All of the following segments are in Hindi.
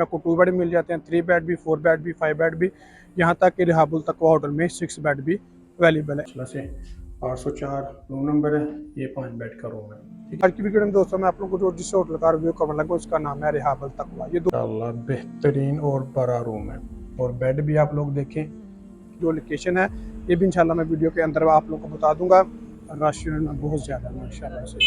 आपको 2 बेड मिल जाते हैं, 3 बेड भी, 4 बेड भी, 5 बेड भी, यहाँ तक कि रिहाबुल तकवा होटल में 6 बेड भी अवेलेबल है। से 804 रूम नंबर है, ये 5 बेड का रूम है। ठीक है, आज की वीडियो में दोस्तों मैं आप लोगों को जो जिस होटल का रिव्यू करने लगा उसका नाम है रिहाबुल तकवा। ये इंशाल्लाह बेहतरीन और बड़ा रूम है और बेड भी आप लोग देखें। जो लोकेशन है ये भी इंशाल्लाह मैं वीडियो के अंदर आप लोगों को बता दूंगा। रश बहुत ज़्यादा माशाल्लाह से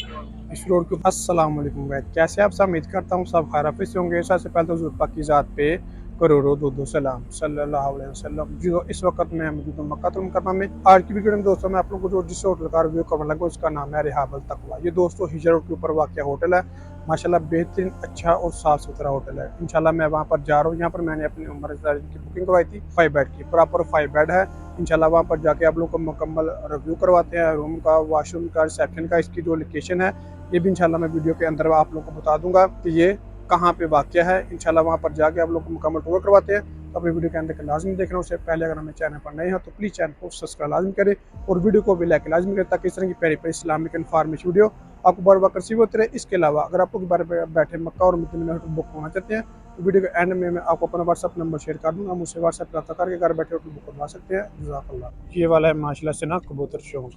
इस रोड के। अस्सलाम वालेकुम गाइस, कैसे आप सब? उम्मीद करता हूँ सब खैर से होंगे। सबसे पहले तो हुज़ूर पाक की ज़ात पे करोड़ों दो सलाम सल्लल्लाहु अलैहि वसल्लम। जो इस वक्त मैं मौजूद हूँ मक्का मुकर्रमा में। आज की वीडियो में दोस्तों मैं आप लोगों को जो जिस होटल का रिव्यू करने लगा उसका नाम है रिहाबुल तकवा। ये दोस्तों हिजर रोड के ऊपर वाक़या होटल है। माशाल्लाह बेहतरीन अच्छा और साफ़ सुथरा होटल है। इंशाल्लाह मैं वहाँ पर जा रहा हूँ। यहाँ पर मैंने अपनी उम्र की बुकिंग करवाई थी 5 बेड की, प्रॉपर 5 बेड है। इंशाल्लाह वहाँ पर जाके आप लोगों को मुकम्मल रिव्यू करवाते हैं रूम का, वॉशरूम का, रिसेप्शन का। इसकी जो लोकेशन है ये भी इंशाल्लाह मैं वीडियो के अंदर आप लोगों को बता दूंगा कि ये कहाँ पे वाक़या है। इंशाल्लाह वहाँ पर जाके आप लोग को मुकम्मल टूर करवाते हैं। तो अपनी वीडियो के अंदर के लाजमी देखना। उससे पहले अगर हमें चैनल पर नए हो तो प्लीज़ चैनल को सब्सक्राइब लाजमी करें और वीडियो को भी लाइक लाजमी करें ताकि इस तरह की प्यारी प्यारी इस्लामिक इन्फॉर्मेशन वीडियो आपको बार बार रिसीव होते रहे। इसके अलावा अगर आप लोग बार बैठे मक्का और मदीना में होटल बुक होना चाहते हैं तो वीडियो के एंड में मैं आपको अपना व्हाट्सअप नंबर शेयर कर दूँगा। मुझसे व्हाट्सअप रब्ता करके घर बैठे होटल बुक करवा सकते हैं। जज़ाकल्लाह। ये वाला है माशाल्लाह से ना कबूतर शौक,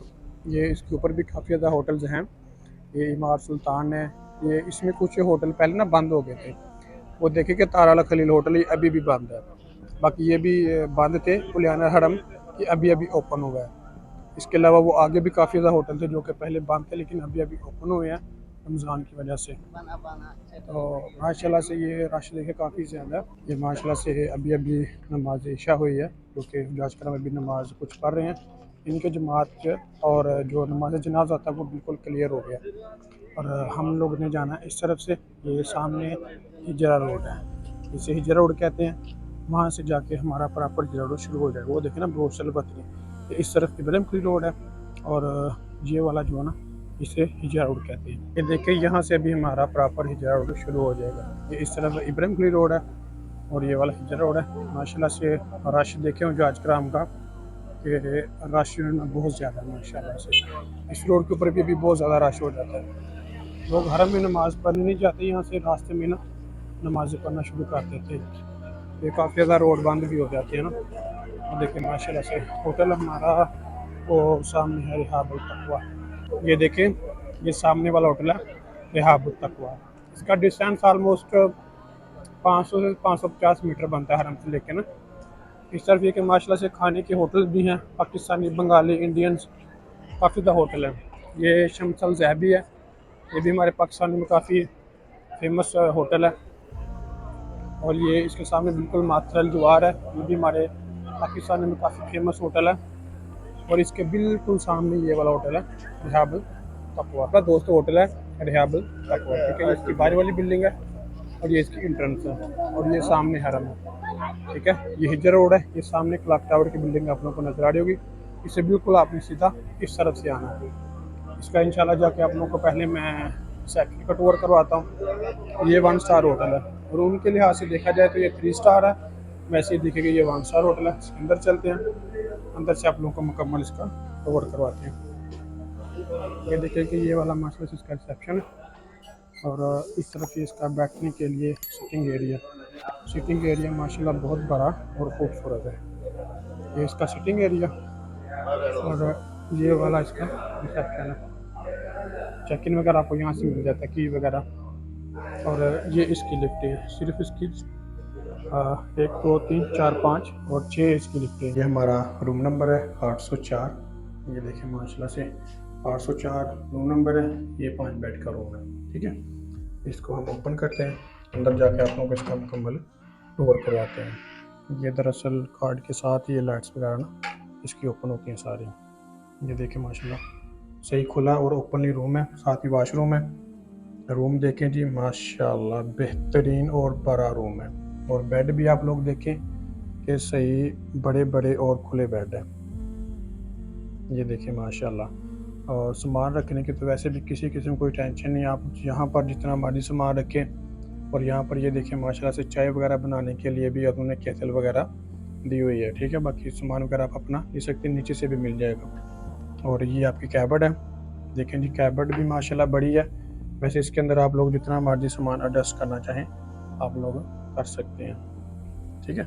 ये इसके ऊपर भी काफ़ी ज़्यादा होटल्स हैं। ये इमारत सुल्तान है। ये इसमें कुछ होटल पहले ना बंद हो गए थे। वो देखे कि ताराला खलील होटल ये अभी भी बंद है। बाकी ये भी बंद थे। कुलियाना हरम ये अभी अभी ओपन हुआ है। इसके अलावा वो आगे भी काफ़ी ज़्यादा होटल थे जो कि पहले बंद थे लेकिन अभी अभी ओपन हुए हैं रमज़ान की वजह से। तो माशाल्लाह से ये रश देखे काफ़ी ज़्यादा। ये माशाल्लाह से अभी अभी नमाज इशा हुई है क्योंकि जाजकरा में भी नमाज कुछ पढ़ रहे हैं इनके जमात के। और जो नमाज जनाजा था वो बिल्कुल क्लियर हो गया और हम लोग ने जाना इस तरफ से। ये सामने हिजरा रोड है, इसे हिजरा रोड कहते हैं। वहाँ से जाके हमारा प्रॉपर हिजरा रोड शुरू हो जाएगा। वो देखें ना ब्रोसल बतरी, ये इस तरफ इब्राहिम खलील रोड है और ये वाला जो है ना इसे हिजरा रोड कहते हैं। ये देखिए यहाँ से भी हमारा प्रॉपर हिजरा रोड शुरू हो जाएगा। ये इस तरफ इब्राहिम खलील रोड है और ये वाला हिजरा रोड है। माशाल्लाह से रश देखें जो आज कराम का कि रश बहुत ज़्यादा है माशाल्लाह से। इस रोड के ऊपर भी बहुत ज़्यादा रश हो जाता है। लोग हरम में नमाज़ पढ़ने नहीं जाते, यहाँ से रास्ते में ना नमाज़ें पढ़ना शुरू कर देते हैं। ये काफ़ी ज़्यादा रोड बंद भी हो जाती है ना। देखिए माशाल्लाह से होटल हमारा वो सामने है रिहाबुल तकवा। ये देखें ये सामने वाला होटल है रिहाबुल तकवा। इसका डिस्टेंस ऑलमोस्ट 500 से 550 मीटर बनता है हरम से लेके ना। इस तरफ ये कि माशाल्लाह से खाने के होटल भी हैं, पाकिस्तानी, बंगाली, इंडियंस काफ़ी ज़्यादा होटल है। ये शमसल ज़ैबी है, ये भी हमारे पाकिस्तान में काफ़ी फेमस होटल है। और ये इसके सामने बिल्कुल माथरल जवार है, ये भी हमारे पाकिस्तान में काफ़ी फेमस होटल है। और इसके बिल्कुल सामने ये वाला होटल है रिहाबुल तकवा का दोस्तों होटल है रिहाबुल तकवा। ठीक है, इसकी बाहर वाली बिल्डिंग है और ये इसकी इंट्रेंस है और ये सामने हरम है। ठीक है, ये हिजर रोड है, ये सामने क्लॉक टावर की बिल्डिंग आप लोगों को नजर आ रही होगी। इसे बिल्कुल आपने सीधा इस तरफ से आना है। इसका इंशाल्लाह जाके आप लोगों को पहले मैं सेक्टर का टूर करवाता हूँ। ये 1 स्टार होटल है। रूम के लिहाज से देखा जाए तो ये 3 स्टार है, वैसे ही दिखेगा ये 1 स्टार होटल है। अंदर चलते हैं, अंदर से आप लोगों को मुकम्मल इसका कवर करवाते हैं। ये देखिए कि ये वाला माशाल्लाह से इसका रिसेप्शन है और इस तरफ ये इसका बैठने के लिए सिटिंग एरिया माशाल्लाह बहुत बड़ा और खूबसूरत है। ये इसका सिटिंग एरिया और ये वाला इसका रिसेप्शन है। चेक इन वगैरह आपको यहाँ से मिल जाता है, की वगैरह। और ये इसकी लिफ्ट है, सिर्फ इसकी 1 2 3 4 5 और 6 इसकी लिफ्ट है। ये हमारा रूम नंबर है 804। ये देखें माशाल्लाह से 804 रूम नंबर है, ये 5 बेड का रूम है। ठीक है, इसको हम ओपन करते हैं, अंदर जाके आप लोगों को इसका मुकम्मल टूर करवाते हैं। ये दरअसल कार्ड के साथ ये लाइट्स वगैरह ना इसकी ओपन होती हैं सारी। ये देखें माशाल्लाह सही खुला और ओपन ही रूम है, साथ ही वाशरूम है। रूम देखें जी माशाल्लाह बेहतरीन और बड़ा रूम है और बेड भी आप लोग देखें कि सही बड़े बड़े और खुले बेड हैं। ये देखें माशाल्लाह। और सामान रखने की तो वैसे भी किसी किस्म कोई टेंशन नहीं, आप यहाँ पर जितना मर्जी सामान रखें। और यहाँ पर ये देखें माशाल्लाह से चाय वगैरह बनाने के लिए भी उन्होंने केतल वगैरह दी हुई है। ठीक है, बाकी सामान वगैरह आप अपना ले सकते हैं, नीचे से भी मिल जाएगा। और ये आपकी कैबर्ड है, देखें जी कैबर्ड भी माशाल्लाह बड़ी है। वैसे इसके अंदर आप लोग जितना मर्जी सामान एडजस्ट करना चाहें आप लोग कर सकते हैं। ठीक है,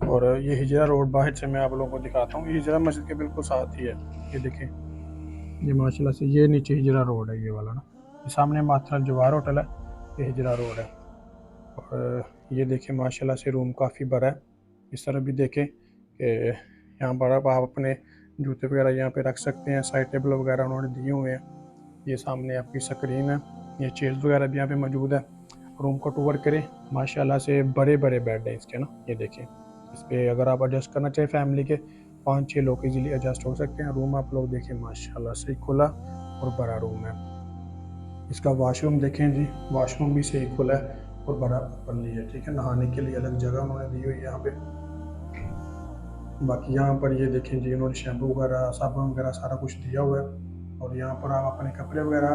और ये हिजरा रोड बाहर से मैं आप लोगों को दिखाता हूँ। ये हिजरा मस्जिद के बिल्कुल साथ ही है। ये देखें, ये माशाल्लाह से ये नीचे हिजरा रोड है, ये वाला ना, ये सामने माथरा जवाहर होटल है, ये हिजरा रोड है। और ये देखें माशाल्लाह से रूम काफ़ी बड़ा है। इस तरह भी देखें कि यहाँ पर आप अपने जूते वगैरह यहाँ पे रख सकते हैं। साइड टेबल वगैरह उन्होंने दिए हुए हैं। ये सामने आपकी स्क्रीन है, ये चेयर्स वगैरह भी यहाँ पे मौजूद है। रूम को टूर करें, माशाल्लाह से बड़े बड़े बेड हैं इसके ना, ये देखें। इस पर अगर आप एडजस्ट करना चाहें फैमिली के 5-6 लोग इजीली एडजस्ट हो सकते हैं। रूम आप लोग देखें माशाल्लाह से खुला और बड़ा रूम है। इसका वॉशरूम देखें जी, वॉशरूम भी सही खुला है और बड़ा ओपनली है। ठीक है, नहाने के लिए अलग जगह उन्होंने दी हुई है यहाँ पे। बाकी यहाँ पर ये देखें जी, उन्होंने शैम्पू वगैरह साबुन वगैरह सारा कुछ दिया हुआ है। और यहाँ पर आप अपने कपड़े वगैरह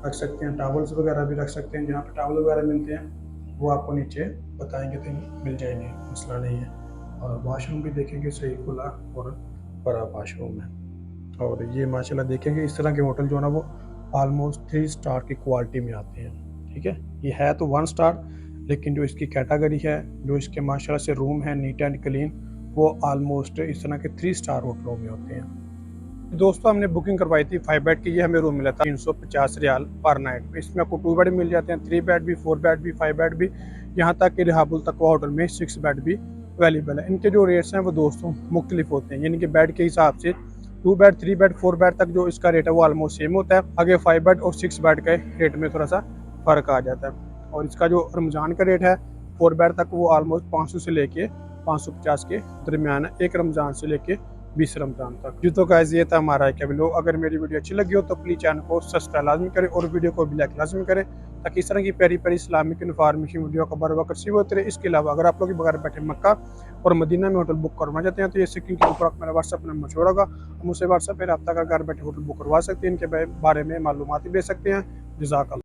रख सकते हैं, टॉवल्स वगैरह भी रख सकते हैं। जहाँ पे टॉवल वगैरह मिलते हैं वो आपको नीचे बताएंगे तो मिल जाएंगे, मसला नहीं है। और वॉशरूम भी देखेंगे सही खुला और बड़ा वॉशरूम है। और ये माशाल्लाह देखेंगे इस तरह के होटल जो है ना वो ऑलमोस्ट 3 स्टार की क्वालिटी में आते हैं। ठीक है, ये है तो 1 स्टार, लेकिन जो इसकी कैटेगरी है, जो इसके माशाल्लाह से रूम है नीट एंड क्लीन, वो ऑलमोस्ट इस तरह के 3 स्टार होटलों में होते हैं। दोस्तों हमने बुकिंग करवाई थी 5 बेड की। ये हमें रूम मिला था 350 रियाल पर नाइट में। इसमें आपको 2 बेड मिल जाते हैं, 3 बेड भी, 4 बेड भी, 5 बेड भी, यहाँ तक कि रिहाबुल तकवा होटल में 6 बेड भी अवेलेबल है। इनके जो रेट्स हैं वो दोस्तों मुख्तलिफ होते हैं, यानी कि बेड के हिसाब से 2 बेड, 3 बेड, 4 बेड तक जो इसका रेट है वो ऑलमोस्ट सेम होता है। आगे 5 बेड और 6 बेड के रेट में थोड़ा सा फ़र्क आ जाता है। और इसका जो रमज़ान का रेट है 4 बेड तक वो ऑलमोस्ट 500 से लेके 550 के दरमियान है, एक रमज़ान से लेके 20 रमज़ान तक। जी तो गाइस ये था हमारा एक वीडियो। अगर मेरी वीडियो अच्छी लगी हो तो प्लीज़ चैनल को सब्सक्राइब लाजमी करें और वीडियो को भी लाइक लाजमी करें, ताकि इस तरह की प्यारी प्यारी इस्लामिक इन्फॉर्मेशन वीडियो का बर वक्त रिसीव होते रहे। इसके अलावा अगर आप लोग बगैर बैठे मक्का और मदीना में होटल बुक करवाना चाहते हैं तो ये स्क्रीन के ऊपर मेरा व्हाट्सअप नंबर छोड़ा होगा, मुझसे व्हाट्सअप पर रब्ता कर घर बैठे होटल बुक करवा सकते हैं। इनके बारे में मालूमात भेज सकते हैं। जज़ाकल्लाह।